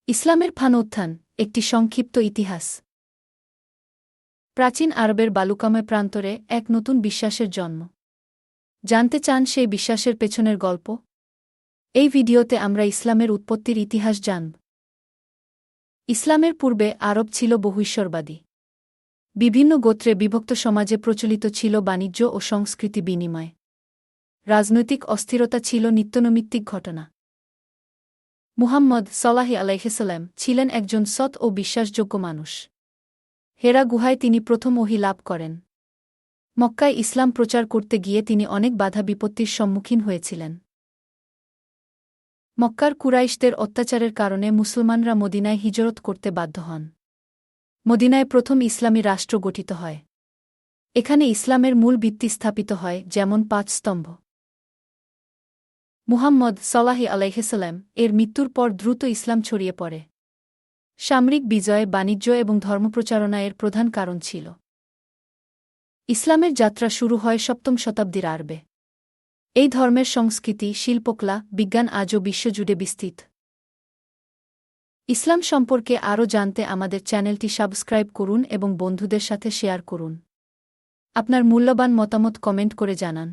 ইসলামের ফানোত্থান একটি সংক্ষিপ্ত ইতিহাস। প্রাচীন আরবের বালুকাময় প্রান্তরে এক নতুন বিশ্বাসের জন্ম। জানতে চান সেই বিশ্বাসের পেছনের গল্প? এই ভিডিওতে আমরা ইসলামের উৎপত্তির ইতিহাস জানব। ইসলামের পূর্বে আরব ছিল বহুঈশ্বরবাদী। বিভিন্ন গোত্রে বিভক্ত সমাজে প্রচলিত ছিল বাণিজ্য ও সংস্কৃতি বিনিময়। রাজনৈতিক অস্থিরতা ছিল নিত্যনৈমিত্তিক ঘটনা। মুহাম্মদ সল্লাল্লাহু আলাইহি ওয়াসাল্লাম ছিলেন একজন সৎ ও বিশ্বাসযোগ্য মানুষ। হেরা গুহায় তিনি প্রথম ওহী লাভ করেন। মক্কায় ইসলাম প্রচার করতে গিয়ে তিনি অনেক বাধা বিপত্তির সম্মুখীন হয়েছিলেন। মক্কার কুরাইশদের অত্যাচারের কারণে মুসলমানরা মদিনায় হিজরত করতে বাধ্য হন। মদিনায় প্রথম ইসলামী রাষ্ট্র গঠিত হয়। এখানে ইসলামের মূল ভিত্তি স্থাপিত হয়, যেমন 5 স্তম্ভ। মুহাম্মদ সল্লাল্লাহু আলাইহি ওয়াসাল্লাম এর মৃত্যুর পর দ্রুত ইসলাম ছড়িয়ে পড়ে। সামরিক বিজয়, বাণিজ্য এবং ধর্মপ্রচারণা এর প্রধান কারণ ছিল। ইসলামের যাত্রা শুরু হয় 7ম শতাব্দীর আরবে। এই ধর্মের সংস্কৃতি, শিল্পকলা, বিজ্ঞান আজও বিশ্বজুড়ে বিস্তৃত। ইসলাম সম্পর্কে আরও জানতে আমাদের চ্যানেলটি সাবস্ক্রাইব করুন এবং বন্ধুদের সাথে শেয়ার করুন। আপনার মূল্যবান মতামত কমেন্ট করে জানান।